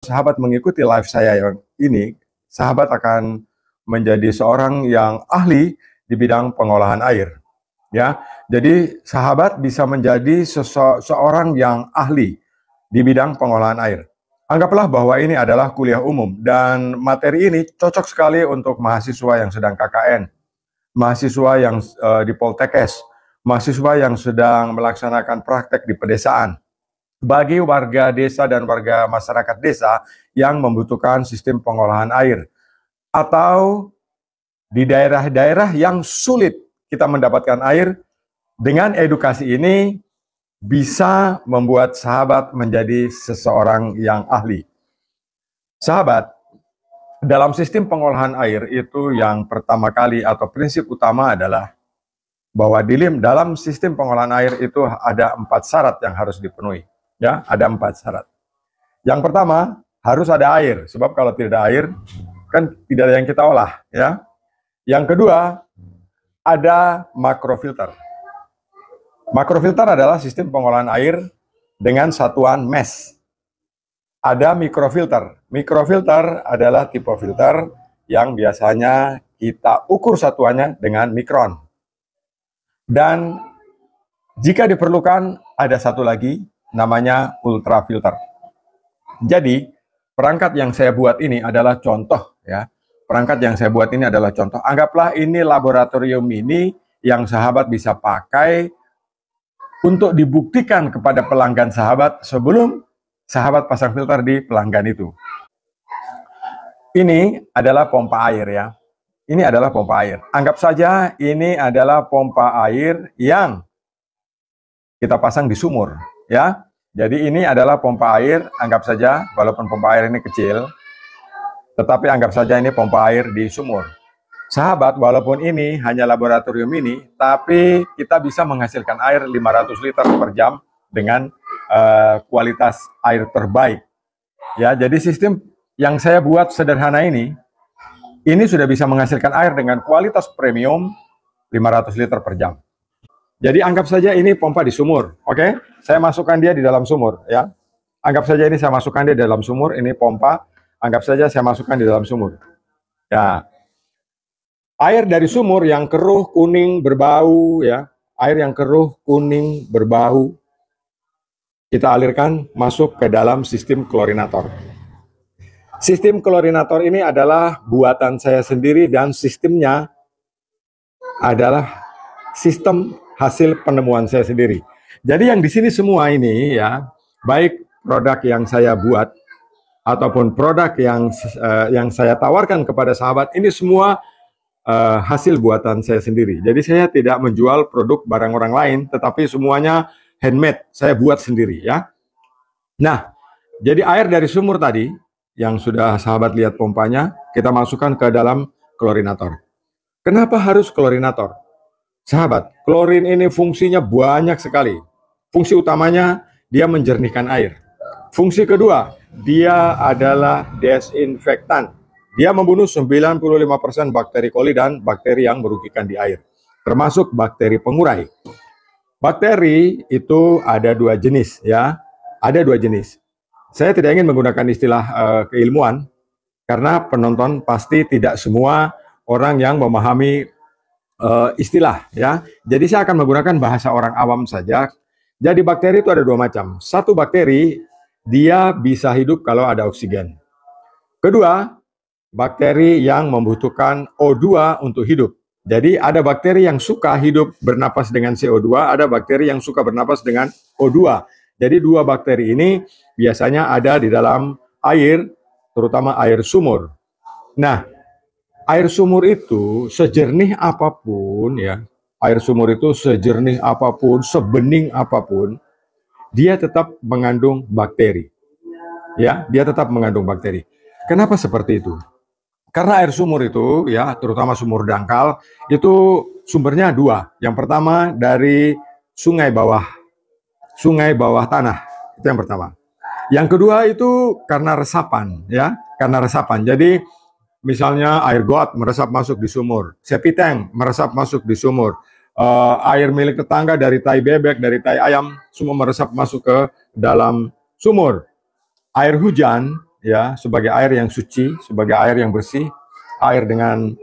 sahabat mengikuti live saya yang ini, sahabat akan menjadi seorang yang ahli di bidang pengolahan air. Ya, jadi sahabat bisa menjadi seorang yang ahli di bidang pengolahan air. Anggaplah bahwa ini adalah kuliah umum dan materi ini cocok sekali untuk mahasiswa yang sedang KKN, mahasiswa yang di Poltekkes, mahasiswa yang sedang melaksanakan praktek di pedesaan. Bagi warga desa dan warga masyarakat desa yang membutuhkan sistem pengolahan air, atau di daerah-daerah yang sulit kita mendapatkan air, dengan edukasi ini bisa membuat sahabat menjadi seseorang yang ahli. Sahabat, dalam sistem pengolahan air itu yang pertama kali atau prinsip utama adalah bahwa dalam sistem pengolahan air itu ada 4 syarat yang harus dipenuhi. Ya, ada 4 syarat. Yang pertama, harus ada air, sebab kalau tidak ada air, kan tidak ada yang kita olah. Ya. Yang kedua, ada makrofilter. Makrofilter adalah sistem pengolahan air dengan satuan mesh. Ada mikrofilter. Mikrofilter adalah tipe filter yang biasanya kita ukur satuannya dengan mikron. Dan jika diperlukan, ada satu lagi, namanya ultrafilter. Jadi, perangkat yang saya buat ini adalah contoh, ya. Perangkat yang saya buat ini adalah contoh. Anggaplah ini laboratorium ini yang sahabat bisa pakai untuk dibuktikan kepada pelanggan sahabat sebelum sahabat pasang filter di pelanggan itu. Ini adalah pompa air, ya. Ini adalah pompa air. Anggap saja ini adalah pompa air yang kita pasang di sumur, ya. Jadi ini adalah pompa air, anggap saja walaupun pompa air ini kecil, tetapi anggap saja ini pompa air di sumur. Sahabat, walaupun ini hanya laboratorium ini, tapi kita bisa menghasilkan air 500 liter per jam dengan kualitas air terbaik. Ya, jadi sistem yang saya buat sederhana ini sudah bisa menghasilkan air dengan kualitas premium 500 liter per jam. Jadi anggap saja ini pompa di sumur, oke? Saya masukkan dia di dalam sumur, ya. Anggap saja ini saya masukkan dia di dalam sumur, ini pompa. Anggap saja saya masukkan di dalam sumur. Ya. Air dari sumur yang keruh, kuning, berbau, ya. Air yang keruh, kuning, berbau, kita alirkan masuk ke dalam sistem klorinator. Sistem klorinator ini adalah buatan saya sendiri dan sistemnya adalah sistem hasil penemuan saya sendiri. Jadi yang di sini semua ini, ya, baik produk yang saya buat ataupun produk yang saya tawarkan kepada sahabat, ini semua hasil buatan saya sendiri. Jadi saya tidak menjual produk barang orang lain, tetapi semuanya handmade, saya buat sendiri, ya. Nah, jadi air dari sumur tadi yang sudah sahabat lihat pompanya, kita masukkan ke dalam klorinator. Kenapa harus klorinator? Sahabat, klorin ini fungsinya banyak sekali. Fungsi utamanya, dia menjernihkan air. Fungsi kedua, dia adalah desinfektan. Dia membunuh 95% bakteri koli dan bakteri yang merugikan di air, termasuk bakteri pengurai. Bakteri itu ada 2 jenis, ya. Ada 2 jenis. Saya tidak ingin menggunakan istilah keilmuan, karena penonton pasti tidak semua orang yang memahami istilah, ya. Jadi saya akan menggunakan bahasa orang awam saja. Jadi bakteri itu ada 2 macam. Satu bakteri, dia bisa hidup kalau ada oksigen. Kedua, bakteri yang membutuhkan O2 untuk hidup. Jadi ada bakteri yang suka hidup bernapas dengan CO2, ada bakteri yang suka bernapas dengan O2. Jadi 2 bakteri ini biasanya ada di dalam air, terutama air sumur. Nah, air sumur itu sejernih apapun, ya. Air sumur itu sejernih apapun, sebening apapun, dia tetap mengandung bakteri. Ya, dia tetap mengandung bakteri. Kenapa seperti itu? Karena air sumur itu, ya, terutama sumur dangkal, itu sumbernya 2. Yang pertama dari sungai bawah tanah. Itu yang pertama. Yang kedua itu karena resapan, ya, karena resapan. Jadi misalnya air got meresap masuk di sumur, septic tank meresap masuk di sumur, air milik tetangga dari tai bebek, dari tai ayam, semua meresap masuk ke dalam sumur. Air hujan, ya, sebagai air yang suci, sebagai air yang bersih, air dengan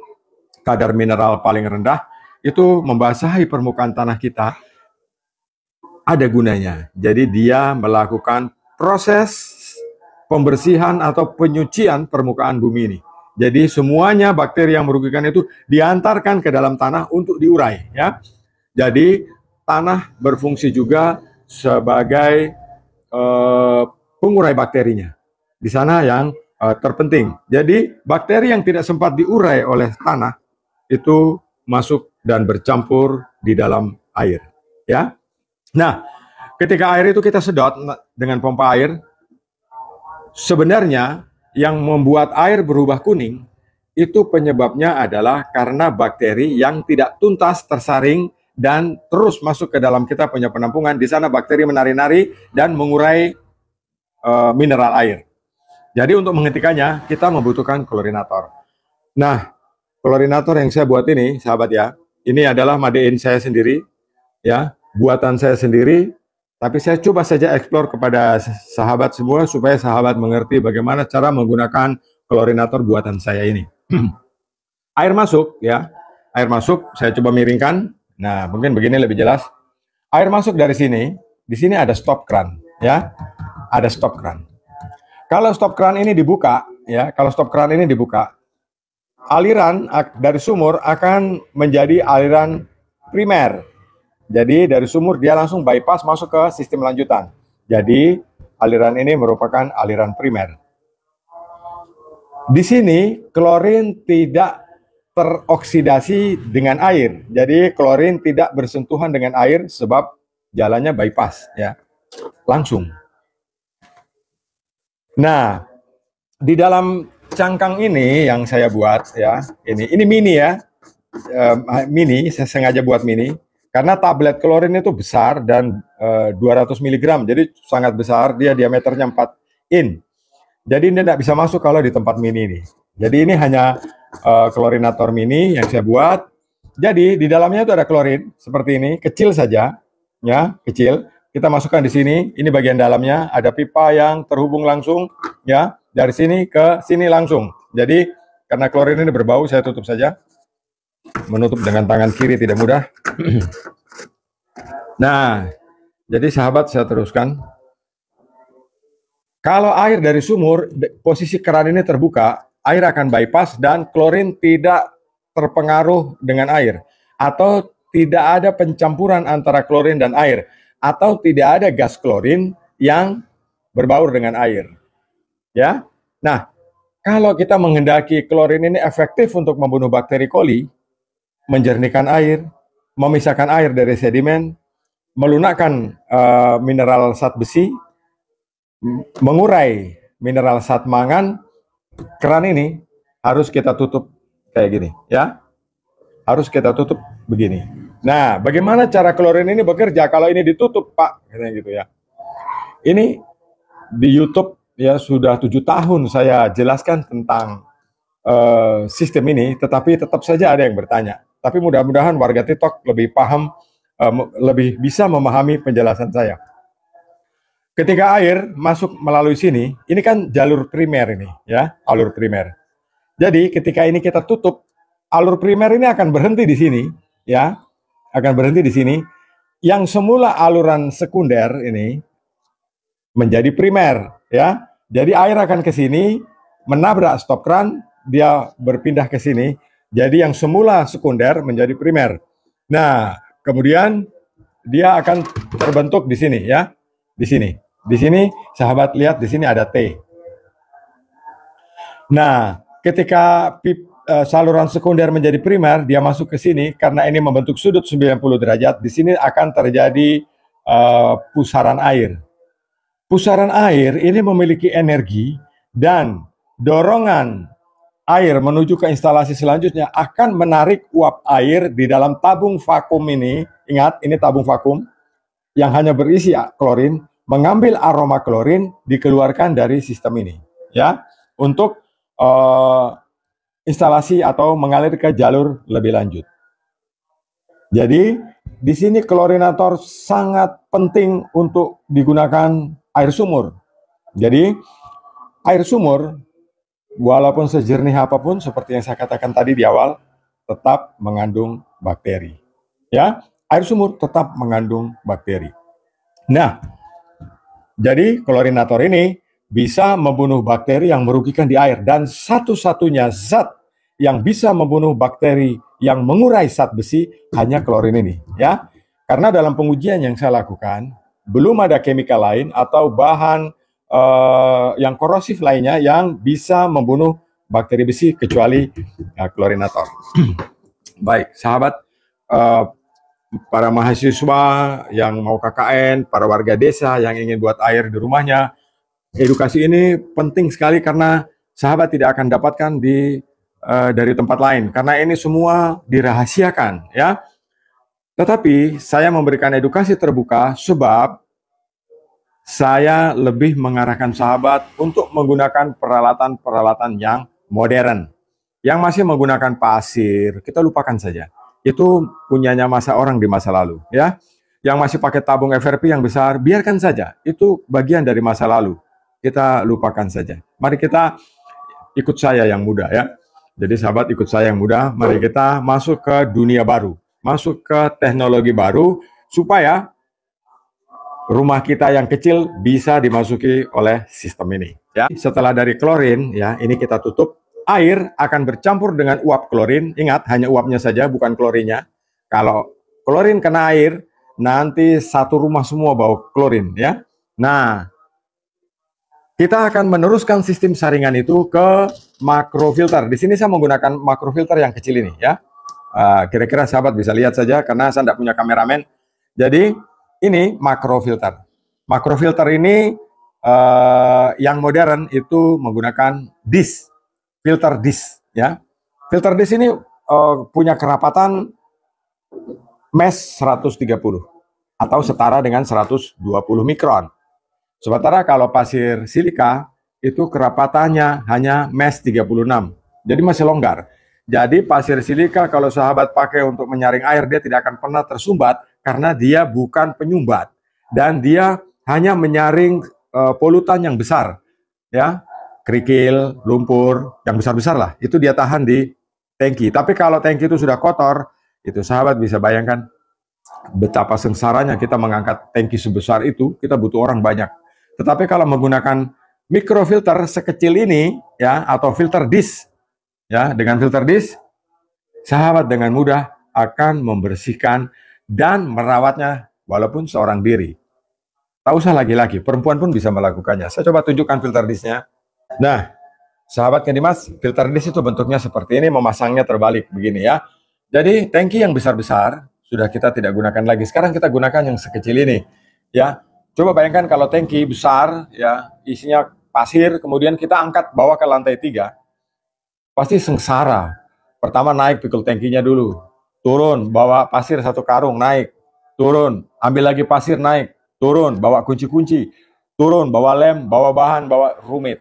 kadar mineral paling rendah, itu membasahi permukaan tanah kita, ada gunanya. Jadi dia melakukan proses pembersihan atau penyucian permukaan bumi ini. Jadi semuanya bakteri yang merugikan itu diantarkan ke dalam tanah untuk diurai, ya. Jadi tanah berfungsi juga sebagai pengurai bakterinya. Di sana yang terpenting. Jadi bakteri yang tidak sempat diurai oleh tanah itu masuk dan bercampur di dalam air, ya. Nah, ketika air itu kita sedot dengan pompa air, sebenarnya yang membuat air berubah kuning itu penyebabnya adalah karena bakteri yang tidak tuntas tersaring dan terus masuk ke dalam kita punya penampungan. Di sana bakteri menari-nari dan mengurai mineral air. Jadi untuk menghentikannya kita membutuhkan klorinator. Nah, klorinator yang saya buat ini, sahabat ya, ini adalah madein saya sendiri, ya, buatan saya sendiri. Tapi saya coba saja eksplor kepada sahabat semua supaya sahabat mengerti bagaimana cara menggunakan klorinator buatan saya ini. Air masuk, ya, air masuk. Saya coba miringkan. Nah, mungkin begini lebih jelas. Air masuk dari sini. Di sini ada stop kran, ya, ada stop kran. Kalau stop kran ini dibuka, ya, kalau stop kran ini dibuka, aliran dari sumur akan menjadi aliran primer. Jadi dari sumur dia langsung bypass masuk ke sistem lanjutan. Jadi aliran ini merupakan aliran primer. Di sini klorin tidak teroksidasi dengan air. Jadi klorin tidak bersentuhan dengan air sebab jalannya bypass, ya, langsung. Nah, di dalam cangkang ini yang saya buat, ya, ini mini, ya, mini. Saya sengaja buat mini. Karena tablet klorin itu besar dan 200 mg, jadi sangat besar, dia diameternya 4 in. Jadi ini tidak bisa masuk kalau di tempat mini ini. Jadi ini hanya klorinator mini yang saya buat. Jadi di dalamnya itu ada klorin seperti ini, kecil saja, ya, kecil. Kita masukkan di sini, ini bagian dalamnya, ada pipa yang terhubung langsung, ya, dari sini ke sini langsung. Jadi karena klorin ini berbau, saya tutup saja. Menutup dengan tangan kiri tidak mudah. Nah, jadi sahabat saya teruskan. Kalau air dari sumur, posisi keran ini terbuka, air akan bypass dan klorin tidak terpengaruh dengan air. Atau tidak ada pencampuran antara klorin dan air. Atau tidak ada gas klorin yang berbaur dengan air. Ya. Nah, kalau kita menghendaki klorin ini efektif untuk membunuh bakteri coli, menjernihkan air, memisahkan air dari sedimen, melunakkan mineral zat besi, mengurai mineral zat mangan, keran ini harus kita tutup kayak gini, ya. Harus kita tutup begini. Nah, bagaimana cara klorin ini bekerja kalau ini ditutup, Pak? Katanya gitu, ya. Ini di YouTube, ya, sudah 7 tahun saya jelaskan tentang sistem ini, tetapi tetap saja ada yang bertanya. Tapi mudah-mudahan warga TikTok lebih paham, lebih bisa memahami penjelasan saya. Ketika air masuk melalui sini, ini kan jalur primer ini, ya, alur primer. Jadi ketika ini kita tutup, alur primer ini akan berhenti di sini, ya, akan berhenti di sini. Yang semula aluran sekunder ini menjadi primer, ya. Jadi air akan ke sini, menabrak stop kran, dia berpindah ke sini. Jadi yang semula sekunder menjadi primer. Nah, kemudian dia akan terbentuk di sini, ya. Di sini. Di sini sahabat lihat, di sini ada T. Nah, ketika saluran sekunder menjadi primer, dia masuk ke sini karena ini membentuk sudut 90 derajat. Di sini akan terjadi pusaran air. Pusaran air ini memiliki energi dan dorongan air menuju ke instalasi selanjutnya akan menarik uap air di dalam tabung vakum ini. Ingat, ini tabung vakum yang hanya berisi klorin, mengambil aroma klorin dikeluarkan dari sistem ini, ya, untuk instalasi atau mengalir ke jalur lebih lanjut. Jadi di sini klorinator sangat penting untuk digunakan air sumur. Jadi Air sumur, walaupun sejernih apapun, seperti yang saya katakan tadi di awal, tetap mengandung bakteri. Ya, air sumur tetap mengandung bakteri. Nah, jadi klorinator ini bisa membunuh bakteri yang merugikan di air, dan satu-satunya zat yang bisa membunuh bakteri yang mengurai zat besi hanya klorin ini, ya. Karena dalam pengujian yang saya lakukan, belum ada chemical lain atau bahan yang korosif lainnya yang bisa membunuh bakteri besi kecuali klorinator. Baik, sahabat, para mahasiswa yang mau KKN, para warga desa yang ingin buat air di rumahnya, edukasi ini penting sekali karena sahabat tidak akan dapatkan dari tempat lain karena ini semua dirahasiakan, ya. Tetapi saya memberikan edukasi terbuka sebab saya lebih mengarahkan sahabat untuk menggunakan peralatan-peralatan yang modern. Yang masih menggunakan pasir, kita lupakan saja. Itu punyanya orang di masa lalu, ya. Yang masih pakai tabung FRP yang besar, biarkan saja. Itu bagian dari masa lalu. Kita lupakan saja. Mari kita ikut saya yang muda, ya. Jadi sahabat, ikut saya yang muda, mari kita masuk ke dunia baru, masuk ke teknologi baru supaya rumah kita yang kecil bisa dimasuki oleh sistem ini, ya. Setelah dari klorin, ya, ini kita tutup. Air akan bercampur dengan uap klorin. Ingat, hanya uapnya saja, bukan klorinnya. Kalau klorin kena air, nanti satu rumah semua bau klorin, ya. Nah, kita akan meneruskan sistem saringan itu ke makrofilter. Di sini saya menggunakan makrofilter yang kecil ini, ya. Kira-kira sahabat bisa lihat saja karena saya tidak punya kameramen. Jadi ini makrofilter. Makrofilter ini yang modern itu menggunakan disk, filter disk, ya. Filter disk ini punya kerapatan mesh 130 atau setara dengan 120 mikron. Sementara kalau pasir silika itu kerapatannya hanya mesh 36. Jadi masih longgar. Jadi pasir silika kalau sahabat pakai untuk menyaring air, dia tidak akan pernah tersumbat karena dia bukan penyumbat dan dia hanya menyaring polutan yang besar, ya, kerikil, lumpur yang besar-besar lah, itu dia tahan di tangki. Tapi kalau tangki itu sudah kotor, itu sahabat bisa bayangkan betapa sengsaranya kita mengangkat tangki sebesar itu, kita butuh orang banyak. Tetapi kalau menggunakan mikrofilter sekecil ini, ya, atau filter disk, ya, dengan filter disk, sahabat dengan mudah akan membersihkan dan merawatnya walaupun seorang diri. Tak usah laki-laki, perempuan pun bisa melakukannya. Saya coba tunjukkan filter disknya. Nah, sahabat Dimas, filter disk itu bentuknya seperti ini, memasangnya terbalik begini, ya. Jadi tangki yang besar-besar sudah kita tidak gunakan lagi. Sekarang kita gunakan yang sekecil ini, ya. Coba bayangkan kalau tangki besar, ya, isinya pasir, kemudian kita angkat bawa ke lantai 3, pasti sengsara. Pertama naik pikul tangkinya dulu, turun bawa pasir satu karung, naik, turun, ambil lagi pasir, naik, turun, bawa kunci-kunci, turun, bawa lem, bawa bahan, bawa rumit.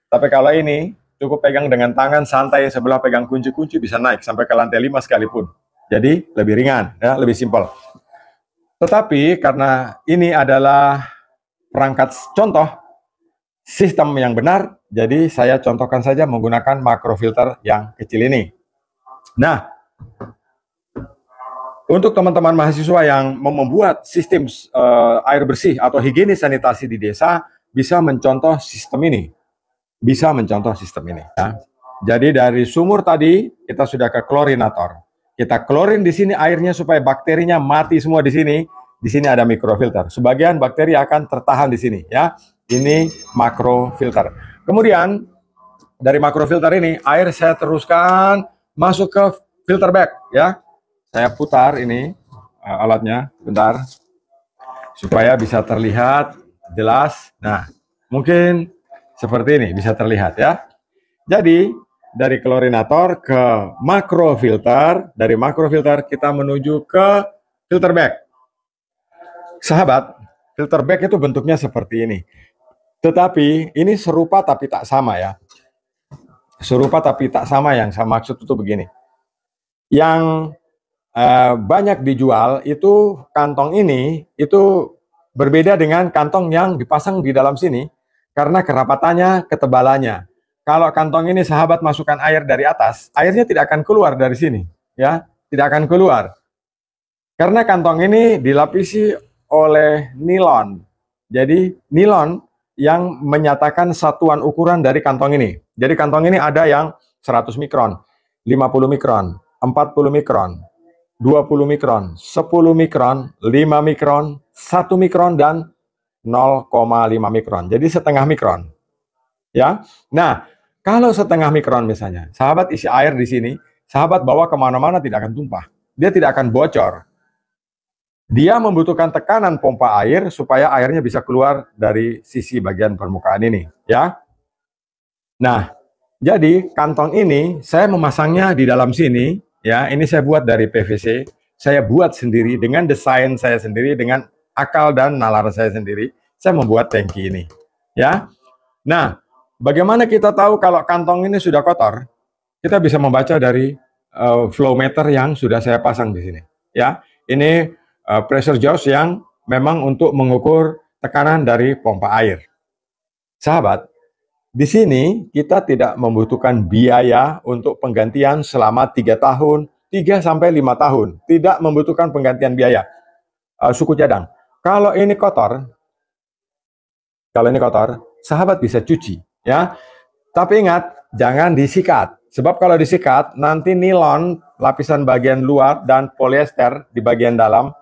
Tapi kalau ini cukup pegang dengan tangan santai, sebelah pegang kunci-kunci bisa naik sampai ke lantai 5 sekalipun. Jadi lebih ringan, ya, lebih simpel. Tetapi karena ini adalah perangkat contoh sistem yang benar, jadi saya contohkan saja menggunakan makrofilter yang kecil ini. Nah, untuk teman-teman mahasiswa yang mau membuat sistem air bersih atau higienis sanitasi di desa, bisa mencontoh sistem ini. Bisa mencontoh sistem ini, ya. Jadi dari sumur tadi kita sudah ke klorinator. Kita klorin di sini airnya supaya bakterinya mati semua di sini. Di sini ada mikrofilter. Sebagian bakteri akan tertahan di sini, ya. Ini makrofilter. Kemudian dari makrofilter ini air saya teruskan masuk ke filter bag, ya. Saya putar ini alatnya, bentar, supaya bisa terlihat jelas. Nah, mungkin seperti ini bisa terlihat, ya. Jadi dari klorinator ke makrofilter, dari makrofilter kita menuju ke filter bag. Sahabat, filter bag itu bentuknya seperti ini. Tetapi ini serupa tapi tak sama, ya. Serupa tapi tak sama, yang saya maksud itu begini. Yang banyak dijual itu kantong ini itu berbeda dengan kantong yang dipasang di dalam sini. karena kerapatannya, ketebalannya. Kalau kantong ini sahabat masukkan air dari atas, airnya tidak akan keluar dari sini, ya, tidak akan keluar. Karena kantong ini dilapisi oleh nilon. Jadi nilon yang menyatakan satuan ukuran dari kantong ini. Jadi kantong ini ada yang 100 mikron, 50 mikron, 40 mikron, 20 mikron, 10 mikron, 5 mikron, 1 mikron, dan 0,5 mikron. Jadi setengah mikron. Ya. Nah, kalau setengah mikron misalnya, sahabat isi air di sini, sahabat bawa kemana-mana tidak akan tumpah. Dia tidak akan bocor. Dia membutuhkan tekanan pompa air supaya airnya bisa keluar dari sisi bagian permukaan ini, ya. Nah, jadi kantong ini saya memasangnya di dalam sini, ya. Ini saya buat dari PVC, saya buat sendiri dengan desain saya sendiri, dengan akal dan nalar saya sendiri. Saya membuat tangki ini, ya. Nah, bagaimana kita tahu kalau kantong ini sudah kotor? Kita bisa membaca dari flow meter yang sudah saya pasang di sini, ya. Ini pressure gauge yang memang untuk mengukur tekanan dari pompa air. Sahabat, di sini kita tidak membutuhkan biaya untuk penggantian selama 3 tahun, 3 sampai 5 tahun. Tidak membutuhkan penggantian biaya. Suku cadang. Kalau ini kotor, sahabat bisa cuci, ya. Tapi ingat, jangan disikat. Sebab kalau disikat, nanti nilon, lapisan bagian luar, dan polyester di bagian dalam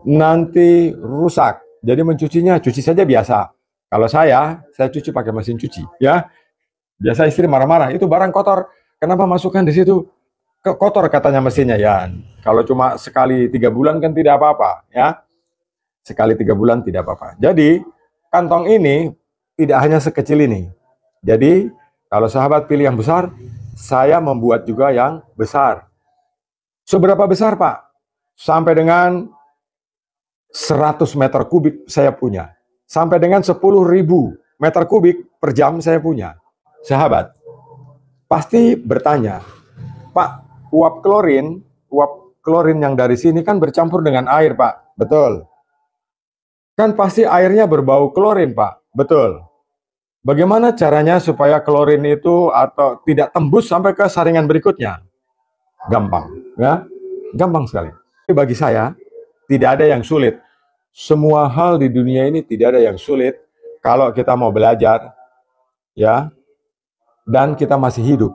nanti rusak. Jadi mencucinya, cuci saja biasa. Kalau saya cuci pakai mesin cuci, ya. Biasa istri marah-marah, itu barang kotor, kenapa masukkan di situ? Kotor katanya mesinnya, ya. Kalau cuma sekali 3 bulan kan tidak apa-apa, ya. Sekali 3 bulan tidak apa-apa. Jadi kantong ini tidak hanya sekecil ini. Jadi kalau sahabat pilih yang besar, saya membuat juga yang besar. Seberapa besar, Pak? Sampai dengan 100 meter kubik saya punya. Sampai dengan 10.000 meter kubik per jam saya punya. Sahabat, pasti bertanya, Pak, uap klorin yang dari sini kan bercampur dengan air, Pak. Betul. Kan pasti airnya berbau klorin, Pak. Betul. Bagaimana caranya supaya klorin itu atau tidak tembus sampai ke saringan berikutnya? Gampang, ya. Gampang sekali. Bagi saya, tidak ada yang sulit. Semua hal di dunia ini tidak ada yang sulit kalau kita mau belajar, ya, dan kita masih hidup.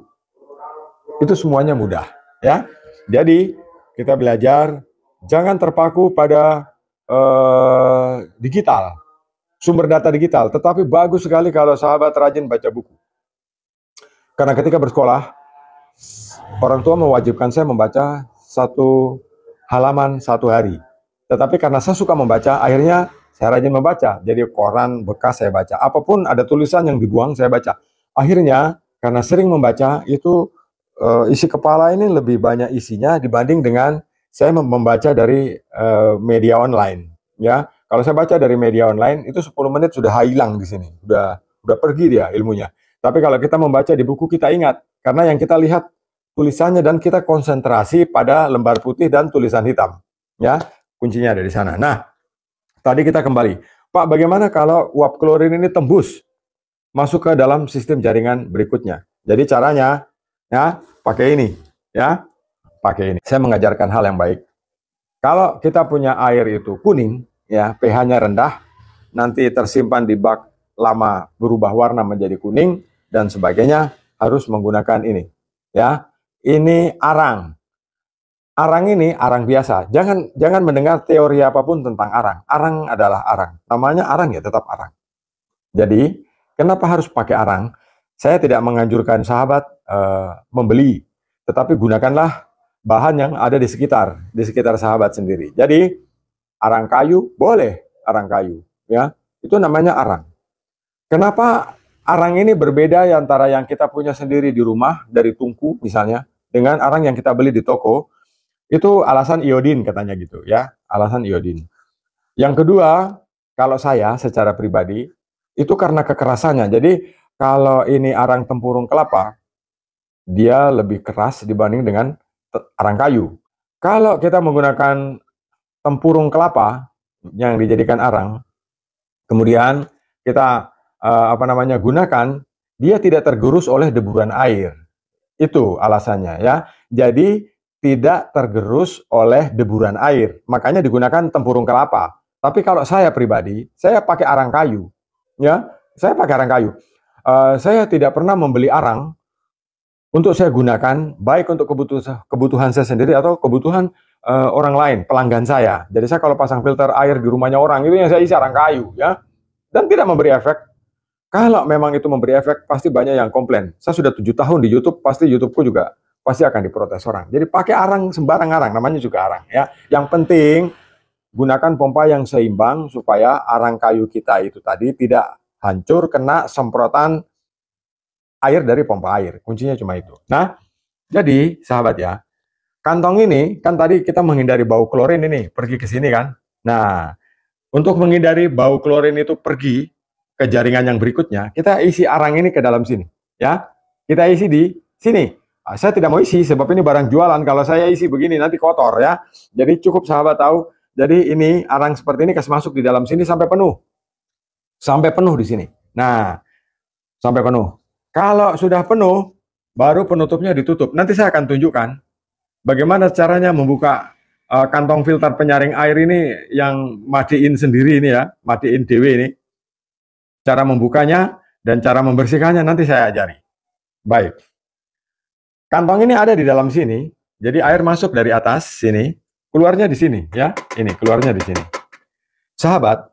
Itu semuanya mudah, ya. Jadi kita belajar, jangan terpaku pada digital, sumber data digital. Tetapi bagus sekali kalau sahabat rajin baca buku. Karena ketika bersekolah, orang tua mewajibkan saya membaca 1 halaman 1 hari. Tetapi karena saya suka membaca, akhirnya saya rajin membaca. Jadi koran bekas saya baca. Apapun ada tulisan yang dibuang, saya baca. Akhirnya, karena sering membaca, itu isi kepala ini lebih banyak isinya dibanding dengan saya membaca dari media online. Ya, kalau saya baca dari media online, itu 10 menit sudah hilang di sini. Udah pergi dia ilmunya. Tapi kalau kita membaca di buku, kita ingat. Karena yang kita lihat tulisannya dan kita konsentrasi pada lembar putih dan tulisan hitam. Ya, kuncinya ada di sana. Nah, tadi kita kembali. Pak, bagaimana kalau uap klorin ini tembus masuk ke dalam sistem jaringan berikutnya? Jadi caranya, ya, pakai ini, ya, pakai ini. Saya mengajarkan hal yang baik. Kalau kita punya air itu kuning, ya, pH-nya rendah, nanti tersimpan di bak lama berubah warna menjadi kuning dan sebagainya, harus menggunakan ini, ya. Ini arang. Arang ini arang biasa. Jangan mendengar teori apapun tentang arang. Arang adalah arang. Namanya arang ya tetap arang. Jadi, kenapa harus pakai arang? Saya tidak menganjurkan sahabat membeli, tetapi gunakanlah bahan yang ada di sekitar sahabat sendiri. Jadi, arang kayu boleh, arang kayu, ya. Itu namanya arang. Kenapa arang ini berbeda antara yang kita punya sendiri di rumah dari tungku misalnya dengan arang yang kita beli di toko? Itu alasan iodin katanya gitu, ya, alasan iodin. Yang kedua, kalau saya secara pribadi, itu karena kekerasannya. Jadi kalau ini arang tempurung kelapa, dia lebih keras dibanding dengan arang kayu. Kalau kita menggunakan tempurung kelapa yang dijadikan arang, kemudian kita gunakan, dia tidak tergerus oleh deburan air. Itu alasannya ya. Jadi tidak tergerus oleh deburan air. Makanya digunakan tempurung kelapa. Tapi kalau saya pribadi, saya pakai arang kayu. Ya, saya pakai arang kayu. Saya tidak pernah membeli arang untuk saya gunakan baik untuk kebutuhan saya sendiri atau kebutuhan orang lain, pelanggan saya. Jadi saya kalau pasang filter air di rumahnya orang itu yang saya isi arang kayu ya, dan tidak memberi efek. Kalau memang itu memberi efek, pasti banyak yang komplain. Saya sudah 7 tahun di YouTube, pasti YouTubeku juga pasti akan diprotes orang. Jadi pakai arang, sembarang arang, namanya juga arang ya. Yang penting gunakan pompa yang seimbang supaya arang kayu kita itu tadi tidak hancur kena semprotan air dari pompa air. Kuncinya cuma itu. Nah, jadi sahabat ya, kantong ini kan tadi kita menghindari bau klorin ini, pergi ke sini kan. Nah, untuk menghindari bau klorin itu pergi ke jaringan yang berikutnya, kita isi arang ini ke dalam sini. Ya, kita isi di sini. Saya tidak mau isi sebab ini barang jualan. Kalau saya isi begini nanti kotor ya. Jadi cukup sahabat tahu. Jadi ini arang seperti ini kasih masuk di dalam sini sampai penuh. Sampai penuh di sini. Nah, sampai penuh. Kalau sudah penuh, baru penutupnya ditutup. Nanti saya akan tunjukkan bagaimana caranya membuka kantong filter penyaring air ini yang matiin sendiri ini ya, matiin DW ini. Cara membukanya dan cara membersihkannya nanti saya ajari. Baik. Kantong ini ada di dalam sini, jadi air masuk dari atas sini, keluarnya di sini ya. Ini keluarnya di sini. Sahabat,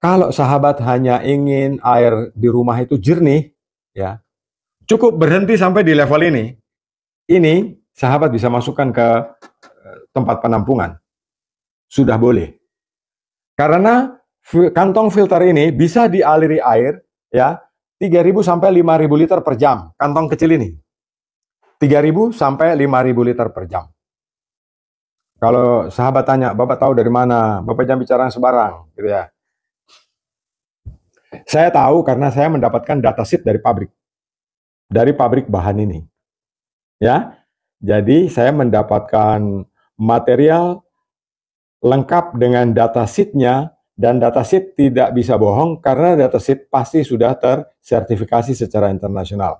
kalau sahabat hanya ingin air di rumah itu jernih, ya, cukup berhenti sampai di level ini. Ini sahabat bisa masukkan ke tempat penampungan. Sudah boleh. Karena kantong filter ini bisa dialiri air ya 3.000 sampai 5.000 liter per jam. Kantong kecil ini 3.000 sampai 5.000 liter per jam. Kalau sahabat tanya, Bapak tahu dari mana? Bapak jangan bicara sembarang, gitu ya. Saya tahu karena saya mendapatkan datasheet dari pabrik bahan ini. Ya, jadi saya mendapatkan material lengkap dengan datasheetnya, dan datasheet tidak bisa bohong karena datasheet pasti sudah tersertifikasi secara internasional.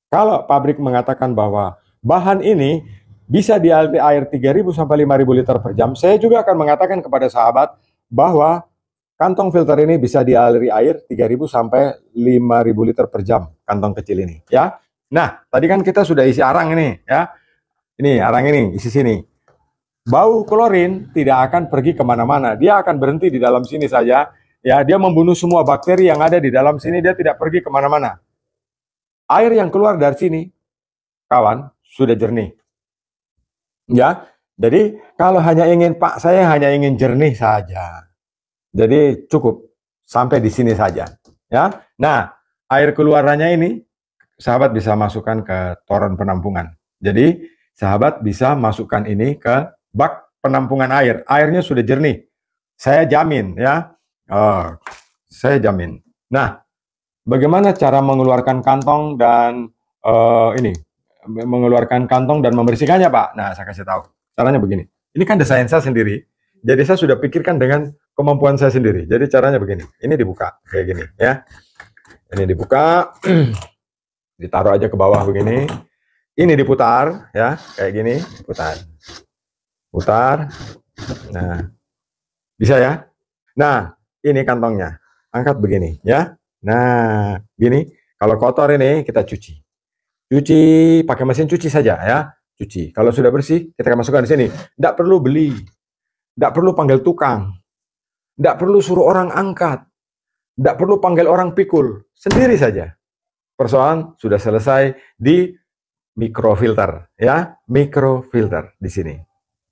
Kalau pabrik mengatakan bahwa bahan ini bisa dialiri air 3.000 sampai 5.000 liter per jam, saya juga akan mengatakan kepada sahabat bahwa kantong filter ini bisa dialiri air 3.000 sampai 5.000 liter per jam, kantong kecil ini ya. Nah, tadi kan kita sudah isi arang ini ya. Ini arang ini isi sini. Bau klorin tidak akan pergi kemana-mana, dia akan berhenti di dalam sini saja ya. Dia membunuh semua bakteri yang ada di dalam sini, dia tidak pergi kemana-mana. Air yang keluar dari sini, kawan, sudah jernih. Ya, jadi kalau hanya ingin, Pak, saya hanya ingin jernih saja. Jadi cukup sampai di sini saja. Ya, nah air keluarannya ini, sahabat bisa masukkan ke toren penampungan. Jadi sahabat bisa masukkan ini ke bak penampungan air. Airnya sudah jernih. Saya jamin ya. Saya jamin. Nah, bagaimana cara mengeluarkan kantong dan mengeluarkan kantong dan membersihkannya, Pak? Nah, saya kasih tahu. Caranya begini. Ini kan desain saya sendiri. Jadi saya sudah pikirkan dengan kemampuan saya sendiri. Jadi caranya begini. Ini dibuka kayak gini ya. Ini dibuka. Ditaruh aja ke bawah begini. Ini diputar ya, kayak gini, putar. Putar. Nah. Bisa ya? Nah, ini kantongnya. Angkat begini ya. Nah, gini. Kalau kotor ini kita cuci. Cuci pakai mesin cuci saja ya. Cuci. Kalau sudah bersih, kita akan masukkan di sini. Tidak perlu beli. Tidak perlu panggil tukang. Tidak perlu suruh orang angkat. Tidak perlu panggil orang pikul. Sendiri saja. Persoalan sudah selesai di mikrofilter ya. Mikrofilter di sini.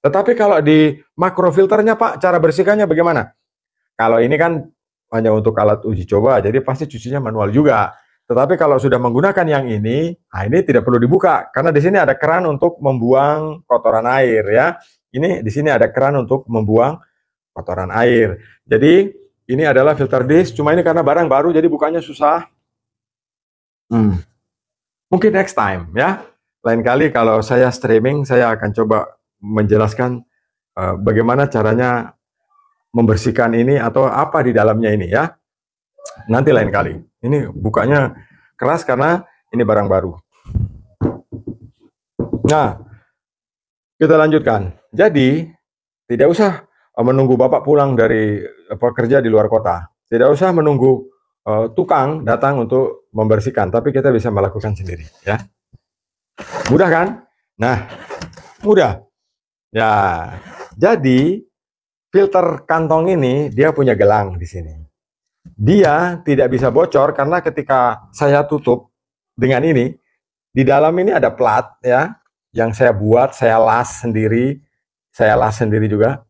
Tetapi kalau di makrofilternya, Pak, cara bersihkannya bagaimana? Kalau ini kan hanya untuk alat uji coba, jadi pasti cucinya manual juga. Tetapi kalau sudah menggunakan yang ini, nah ini tidak perlu dibuka karena di sini ada keran untuk membuang kotoran air ya. Ini di sini ada keran untuk membuang kotoran air. Jadi ini adalah filter disk, cuma ini karena barang baru jadi bukanya susah. Mungkin next time ya. Lain kali kalau saya streaming, saya akan coba menjelaskan bagaimana caranya membersihkan ini atau apa di dalamnya ini ya. Nanti lain kali. Ini bukanya keras karena ini barang baru. Nah, kita lanjutkan. Jadi, tidak usah menunggu Bapak pulang dari pekerja di luar kota. Tidak usah menunggu tukang datang untuk membersihkan, tapi kita bisa melakukan sendiri, ya. Mudah kan? Nah, mudah. Ya, jadi filter kantong ini dia punya gelang di sini. Dia tidak bisa bocor karena ketika saya tutup dengan ini, di dalam ini ada plat ya, yang saya buat, saya las sendiri juga.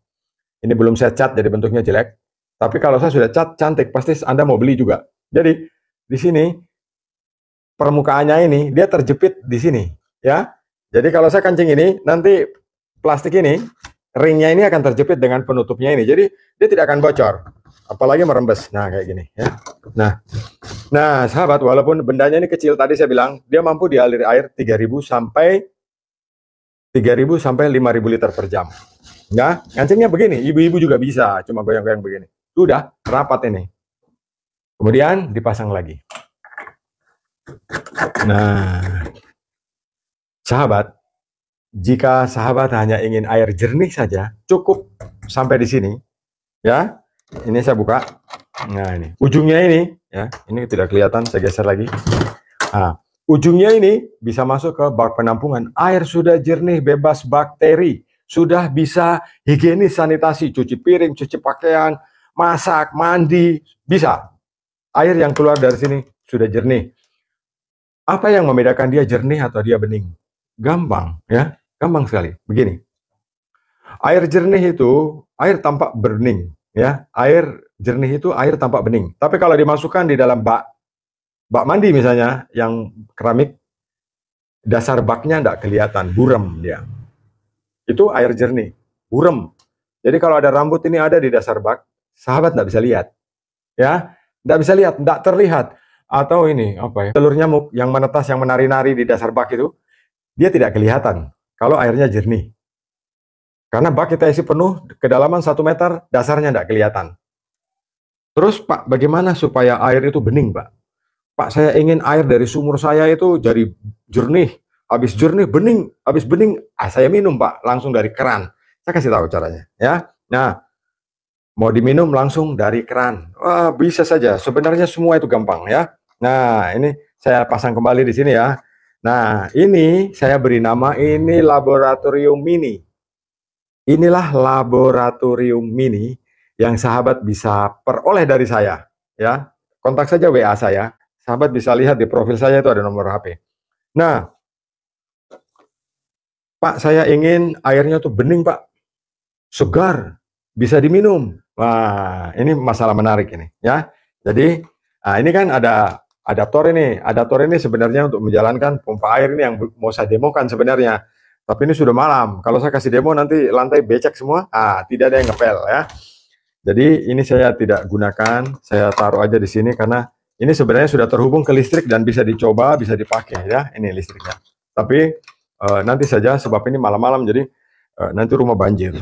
Ini belum saya cat jadi bentuknya jelek. Tapi kalau saya sudah cat cantik, pasti Anda mau beli juga. Jadi di sini permukaannya ini dia terjepit di sini, ya. Jadi kalau saya kancing ini, nanti plastik ini, ringnya ini akan terjepit dengan penutupnya ini. Jadi dia tidak akan bocor, apalagi merembes. Nah kayak gini, ya. Nah sahabat, walaupun bendanya ini kecil, tadi saya bilang dia mampu dialiri air 3.000 sampai 5.000 liter per jam. Ya, kancingnya begini, ibu-ibu juga bisa, cuma goyang-goyang begini. Sudah rapat ini. Kemudian dipasang lagi. Nah, sahabat, jika sahabat hanya ingin air jernih saja, cukup sampai di sini. Ya, ini saya buka. Nah ini, ujungnya ini, ya, ini tidak kelihatan, saya geser lagi. Nah, ujungnya ini bisa masuk ke bak penampungan. Air sudah jernih, bebas bakteri, sudah bisa higienis sanitasi, cuci piring, cuci pakaian, masak, mandi, bisa. Air yang keluar dari sini sudah jernih. Apa yang membedakan dia jernih atau dia bening? Gampang, ya, gampang sekali. Begini, air jernih itu air tampak bening, ya. Air jernih itu air tampak bening. Tapi kalau dimasukkan di dalam bak mandi misalnya, yang keramik, dasar baknya tidak kelihatan, buram dia. Itu air jernih, buram. Jadi kalau ada rambut ini ada di dasar bak, sahabat tidak bisa lihat, ya, tidak bisa lihat, tidak terlihat. Atau ini apa ya, telur nyamuk yang menetas, yang menari-nari di dasar bak itu, dia tidak kelihatan kalau airnya jernih. Karena bak kita isi penuh, kedalaman 1 meter, dasarnya tidak kelihatan. Terus Pak, bagaimana supaya air itu bening Pak? Pak, saya ingin air dari sumur saya itu jadi jernih, habis jernih bening, habis bening, saya minum Pak, langsung dari keran. Saya kasih tahu caranya, ya. Nah, mau diminum langsung dari keran, wah, bisa saja. Sebenarnya semua itu gampang, ya. Nah, ini saya pasang kembali di sini ya. Nah, ini saya beri nama ini laboratorium mini. Inilah laboratorium mini yang sahabat bisa peroleh dari saya, ya. Kontak saja WA saya. Sahabat bisa lihat di profil saya itu ada nomor HP. Nah, Pak, saya ingin airnya tuh bening, Pak. Segar, bisa diminum. Wah, ini masalah menarik ini, ya. Jadi, nah ini kan ada adaptor ini. Adaptor ini sebenarnya untuk menjalankan pompa air ini yang mau saya demokan sebenarnya. Tapi ini sudah malam. Kalau saya kasih demo nanti lantai becek semua. Tidak ada yang ngepel ya. Jadi ini saya tidak gunakan. Saya taruh aja di sini karena ini sebenarnya sudah terhubung ke listrik dan bisa dicoba, bisa dipakai ya. Ini listriknya. Tapi nanti saja sebab ini malam-malam jadi nanti rumah banjir.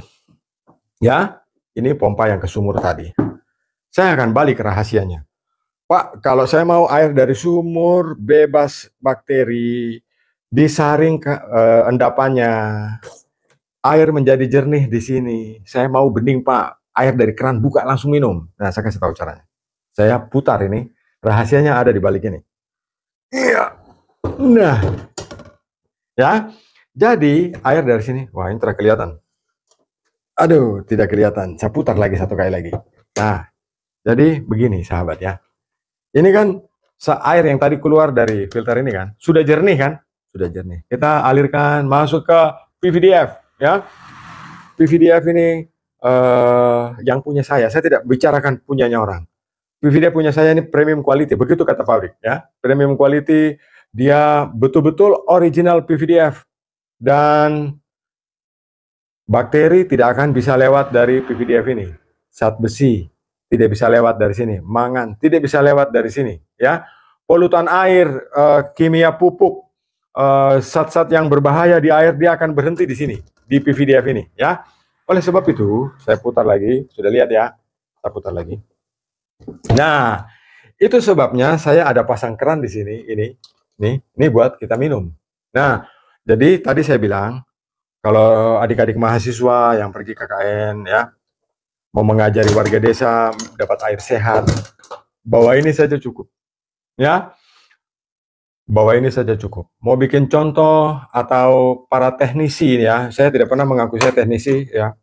Ya, ini pompa yang ke sumur tadi. Saya akan balik ke rahasianya. Pak, kalau saya mau air dari sumur, bebas bakteri, disaring ke endapannya, air menjadi jernih di sini. Saya mau bening Pak, air dari keran buka langsung minum. Nah, saya kasih tahu caranya. Saya putar ini, rahasianya ada di balik ini. Iya. Nah, ya. Jadi air dari sini, wah ini terkelihatan. Aduh, tidak kelihatan. Saya putar lagi satu kali lagi. Nah, jadi begini sahabat ya. Ini kan air yang tadi keluar dari filter ini kan, sudah jernih kan? Sudah jernih. Kita alirkan masuk ke PVDF ya. PVDF ini yang punya saya tidak bicarakan punyanya orang. PVDF punya saya ini premium quality, begitu kata pabrik ya. Premium quality, dia betul-betul original PVDF. Dan bakteri tidak akan bisa lewat dari PVDF ini. Zat besi tidak bisa lewat dari sini. Mangan tidak bisa lewat dari sini. Ya, polutan air, kimia pupuk, zat-zat yang berbahaya di air dia akan berhenti di sini di PVDF ini. Ya, oleh sebab itu saya putar lagi. Sudah lihat ya? Saya putar lagi. Nah, Itu sebabnya saya ada pasang keran di sini, ini buat kita minum. Nah, jadi tadi saya bilang, kalau adik-adik mahasiswa yang pergi KKN ya, mau mengajari warga desa dapat air sehat, bawa ini saja cukup. Ya, bawa ini saja cukup. Mau bikin contoh atau para teknisi ya, saya tidak pernah mengaku saya teknisi ya.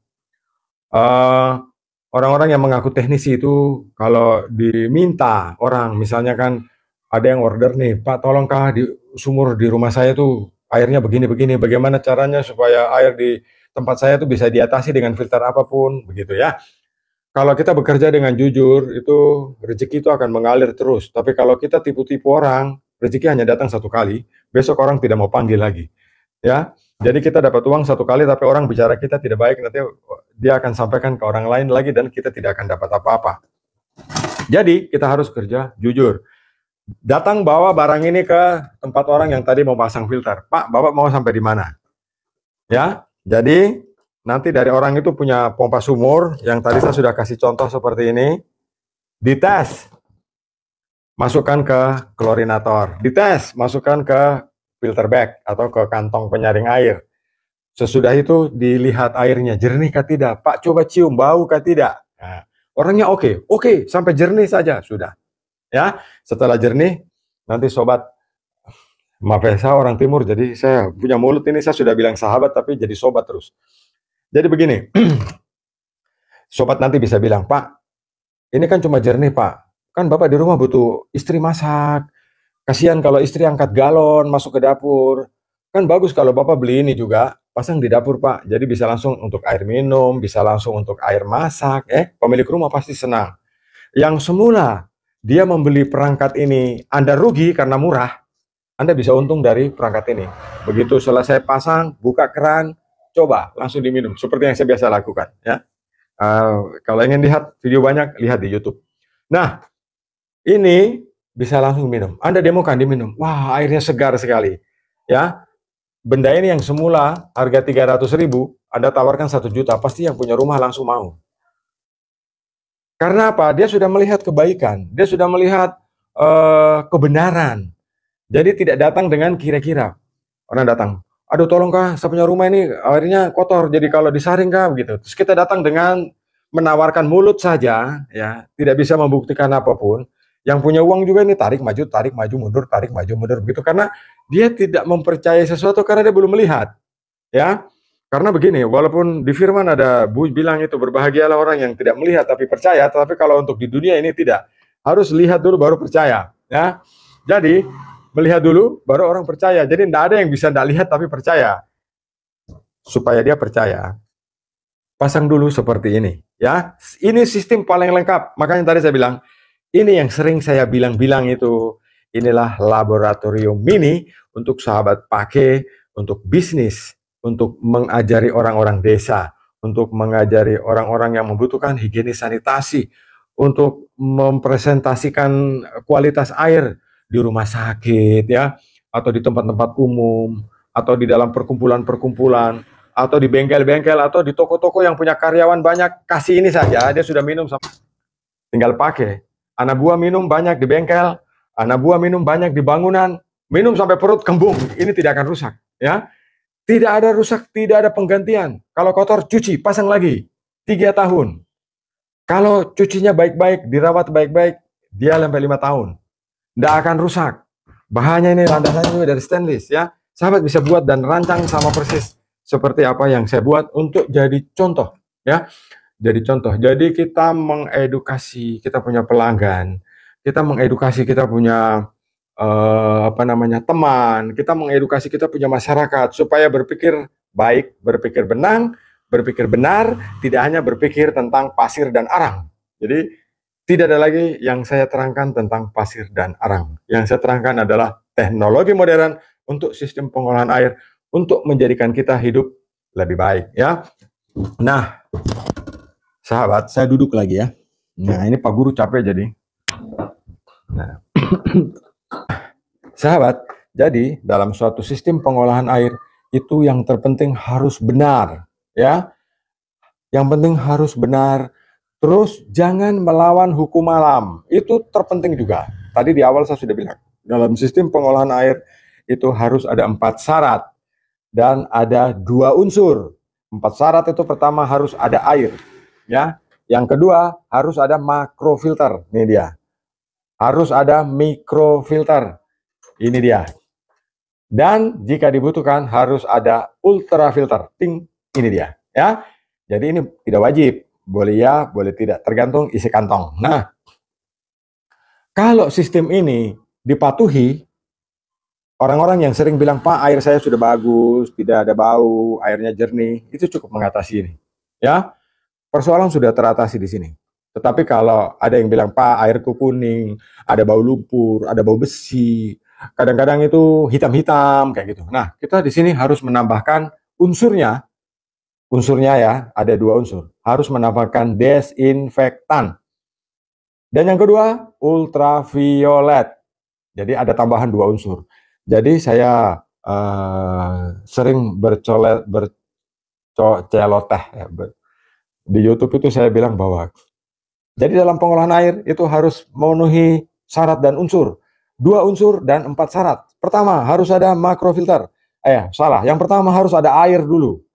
Orang-orang yang mengaku teknisi itu kalau diminta orang, misalnya kan ada yang order nih, Pak tolongkah di sumur di rumah saya tuh airnya begini-begini, bagaimana caranya supaya air di tempat saya tuh bisa diatasi dengan filter apapun, begitu ya. Kalau kita bekerja dengan jujur, itu rezeki itu akan mengalir terus. Tapi kalau kita tipu-tipu orang, rezeki hanya datang satu kali, besok orang tidak mau panggil lagi. Ya, jadi kita dapat uang satu kali, tapi orang bicara kita tidak baik, nanti dia akan sampaikan ke orang lain lagi, dan kita tidak akan dapat apa-apa. Jadi kita harus kerja jujur. Datang bawa barang ini ke tempat orang yang tadi mau pasang filter. Pak, Bapak mau sampai di mana? Ya, jadi nanti dari orang itu punya pompa sumur yang tadi saya sudah kasih contoh seperti ini, dites, masukkan ke klorinator, dites, masukkan ke filter bag atau ke kantong penyaring air. Sesudah itu dilihat airnya jernih kah tidak, Pak coba cium bau kah tidak. Nah, orangnya oke, sampai jernih saja sudah. Ya, setelah jernih nanti sobat, maaf ya saya orang timur jadi saya punya mulut ini, saya sudah bilang sahabat tapi jadi sobat terus. Jadi begini, sobat nanti bisa bilang, Pak, ini kan cuma jernih Pak, kan Bapak di rumah butuh istri masak, kasihan kalau istri angkat galon masuk ke dapur, kan bagus kalau Bapak beli ini juga, pasang di dapur Pak, jadi bisa langsung untuk air minum, bisa langsung untuk air masak, pemilik rumah pasti senang. Yang semula dia membeli perangkat ini, Anda rugi karena murah, Anda bisa untung dari perangkat ini. Begitu selesai pasang, buka keran, coba langsung diminum seperti yang saya biasa lakukan ya. Kalau ingin lihat video banyak, lihat di YouTube. Nah, ini bisa langsung minum. Anda demokan diminum. Wah, airnya segar sekali. Ya, benda ini yang semula harga 300.000, Anda tawarkan 1 juta, pasti yang punya rumah langsung mau. Karena apa? Dia sudah melihat kebaikan, dia sudah melihat kebenaran. Jadi tidak datang dengan kira-kira. Orang datang, aduh tolong kah, saya punya rumah ini airnya kotor, jadi kalau disaring kah, begitu. Terus kita datang dengan menawarkan mulut saja, ya, tidak bisa membuktikan apapun. Yang punya uang juga ini tarik maju mundur, tarik maju mundur, begitu. Karena dia tidak mempercayai sesuatu karena dia belum melihat, ya. Karena begini, walaupun di firman ada bilang itu berbahagialah orang yang tidak melihat tapi percaya, tapi kalau untuk di dunia ini tidak, harus lihat dulu baru percaya, ya. Jadi melihat dulu baru orang percaya. Jadi tidak ada yang bisa tidak lihat tapi percaya. Supaya dia percaya, pasang dulu seperti ini, ya. Ini sistem paling lengkap. Makanya tadi saya bilang, ini yang sering saya bilang itu, inilah laboratorium mini untuk sahabat pakai untuk bisnis, untuk mengajari orang-orang desa, untuk mengajari orang-orang yang membutuhkan higienis sanitasi, untuk mempresentasikan kualitas air di rumah sakit ya, atau di tempat-tempat umum, atau di dalam perkumpulan-perkumpulan, atau di bengkel-bengkel, atau di toko-toko yang punya karyawan banyak. Kasih ini saja, dia sudah minum, tinggal pakai. Anak buah minum banyak di bengkel, anak buah minum banyak di bangunan, minum sampai perut kembung, ini tidak akan rusak ya. Tidak ada rusak, tidak ada penggantian. Kalau kotor cuci, pasang lagi 3 tahun. Kalau cucinya baik-baik, dirawat baik-baik, dia sampai 5 tahun. Tidak akan rusak. Bahannya ini landasannya juga dari stainless ya. Sahabat bisa buat dan rancang sama persis seperti apa yang saya buat untuk jadi contoh ya. Jadi contoh. Jadi kita mengedukasi, kita punya pelanggan, kita mengedukasi, kita punya teman, kita mengedukasi, kita punya masyarakat supaya berpikir baik, berpikir benar, tidak hanya berpikir tentang pasir dan arang. Jadi tidak ada lagi yang saya terangkan tentang pasir dan arang. Yang saya terangkan adalah teknologi modern untuk sistem pengolahan air untuk menjadikan kita hidup lebih baik ya. Nah, sahabat, saya duduk lagi ya. Nah, ini Pak Guru capek jadi. Nah. Sahabat, jadi dalam suatu sistem pengolahan air itu yang terpenting harus benar ya. Yang penting harus benar. Terus jangan melawan hukum alam, itu terpenting juga. Tadi di awal saya sudah bilang, dalam sistem pengolahan air itu harus ada 4 syarat dan ada 2 unsur. 4 syarat itu pertama harus ada air, ya. Yang kedua harus ada makrofilter, ini dia. Harus ada mikrofilter, ini dia. Dan jika dibutuhkan harus ada ultrafilter, ting, ini dia, ya. Jadi ini tidak wajib, boleh ya, boleh tidak, tergantung isi kantong. Nah, kalau sistem ini dipatuhi, orang-orang yang sering bilang, Pak, air saya sudah bagus, tidak ada bau, airnya jernih, itu cukup mengatasi ini. Ya, persoalan sudah teratasi di sini. Tetapi kalau ada yang bilang, Pak, airku kuning, ada bau lumpur, ada bau besi, kadang-kadang itu hitam-hitam, kayak gitu. Nah, kita di sini harus menambahkan unsurnya. Unsurnya ya, ada 2 unsur. Harus menambahkan desinfektan. Dan yang kedua, ultraviolet. Jadi ada tambahan 2 unsur. Jadi saya sering berceloteh ya, di YouTube itu saya bilang bahwa jadi dalam pengolahan air itu harus memenuhi syarat dan unsur. 2 unsur dan 4 syarat. Pertama, harus ada makrofilter. Salah. Yang pertama harus ada air dulu.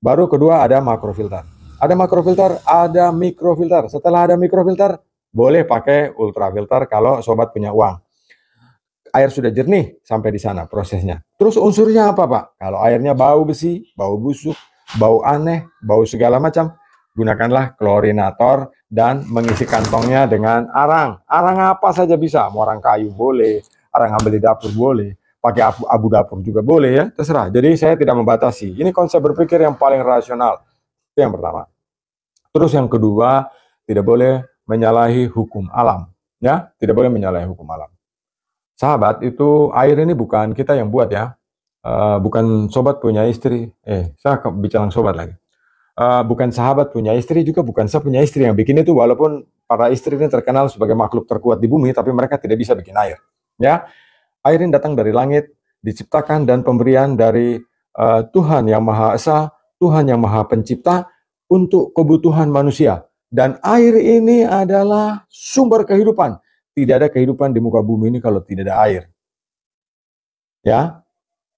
Baru kedua ada makrofilter. Ada makrofilter, ada mikrofilter. Setelah ada mikrofilter, boleh pakai ultrafilter kalau sobat punya uang. Air sudah jernih sampai di sana prosesnya. Terus unsurnya apa, Pak? Kalau airnya bau besi, bau busuk, bau aneh, bau segala macam, gunakanlah klorinator dan mengisi kantongnya dengan arang. Arang apa saja bisa, mau arang kayu boleh, arang ambil di dapur boleh, pakai abu dapur juga boleh ya, terserah. Jadi saya tidak membatasi. Ini konsep berpikir yang paling rasional. Itu yang pertama. Terus yang kedua, tidak boleh menyalahi hukum alam, ya, tidak boleh menyalahi hukum alam. Sahabat, itu air ini bukan kita yang buat ya, bukan sobat punya istri, saya bicara sobat lagi, bukan sahabat punya istri, juga bukan saya punya istri yang bikin itu, walaupun para istri ini terkenal sebagai makhluk terkuat di bumi, tapi mereka tidak bisa bikin air, ya. Air ini datang dari langit, diciptakan dan pemberian dari Tuhan yang Maha Esa, Tuhan yang Maha Pencipta untuk kebutuhan manusia. Dan air ini adalah sumber kehidupan. Tidak ada kehidupan di muka bumi ini kalau tidak ada air. Ya,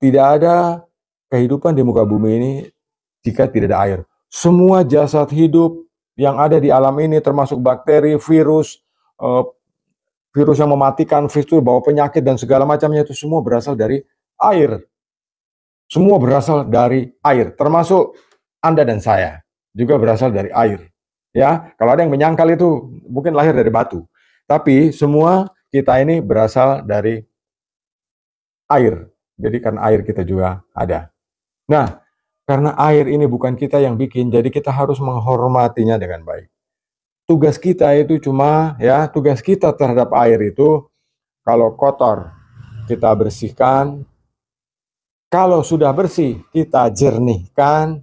tidak ada kehidupan di muka bumi ini jika tidak ada air. Semua jasad hidup yang ada di alam ini, termasuk bakteri, virus, virus yang mematikan, virus bawa penyakit dan segala macamnya, itu semua berasal dari air. Semua berasal dari air, termasuk Anda dan saya juga berasal dari air. Ya, kalau ada yang menyangkal itu mungkin lahir dari batu, tapi semua kita ini berasal dari air. Jadi karena air kita juga ada. Nah, karena air ini bukan kita yang bikin, jadi kita harus menghormatinya dengan baik. Tugas kita itu cuma, ya, tugas kita terhadap air itu, kalau kotor kita bersihkan, kalau sudah bersih kita jernihkan,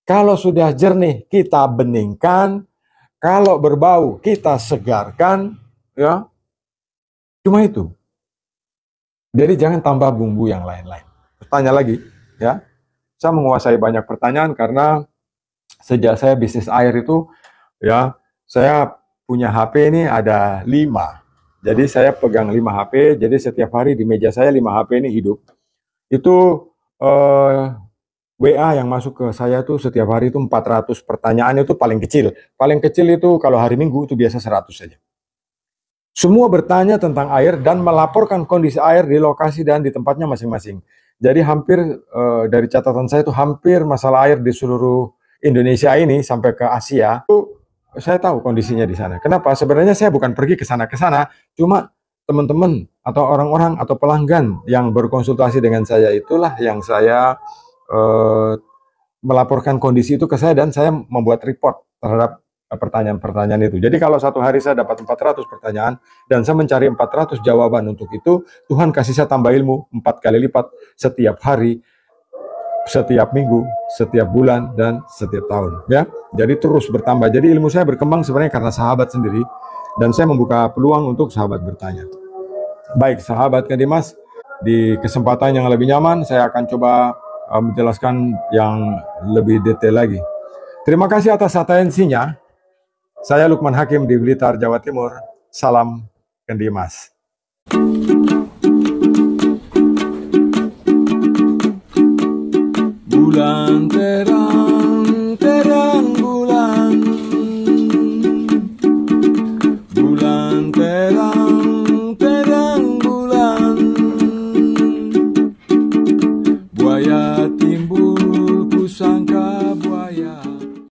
kalau sudah jernih kita beningkan, kalau berbau kita segarkan, ya. Cuma itu. Jadi jangan tambah bumbu yang lain-lain. Tanya lagi, ya. Saya menguasai banyak pertanyaan karena sejak saya bisnis air itu, ya, saya punya HP ini ada 5. Jadi saya pegang 5 HP, jadi setiap hari di meja saya 5 HP ini hidup. Itu WA yang masuk ke saya tuh setiap hari itu 400 pertanyaan, itu paling kecil. Paling kecil itu kalau hari Minggu itu biasa 100 saja. Semua bertanya tentang air dan melaporkan kondisi air di lokasi dan di tempatnya masing-masing. Jadi hampir dari catatan saya itu hampir masalah air di seluruh Indonesia ini sampai ke Asia, itu saya tahu kondisinya di sana. Kenapa? Sebenarnya saya bukan pergi ke sana, cuma teman-teman atau orang-orang atau pelanggan yang berkonsultasi dengan saya itulah yang saya melaporkan kondisi itu ke saya, dan saya membuat report terhadap pertanyaan-pertanyaan itu. Jadi kalau satu hari saya dapat 400 pertanyaan dan saya mencari 400 jawaban untuk itu, Tuhan kasih saya tambah ilmu 4 kali lipat setiap hari, setiap minggu, setiap bulan, dan setiap tahun, ya. Jadi terus bertambah. Jadi ilmu saya berkembang sebenarnya karena sahabat sendiri, dan saya membuka peluang untuk sahabat bertanya. Baik, sahabat Kadimas, di kesempatan yang lebih nyaman saya akan coba menjelaskan yang lebih detail lagi. Terima kasih atas atensinya. Saya Lukman Hakim di Blitar, Jawa Timur. Salam Kendimas. Bulan terang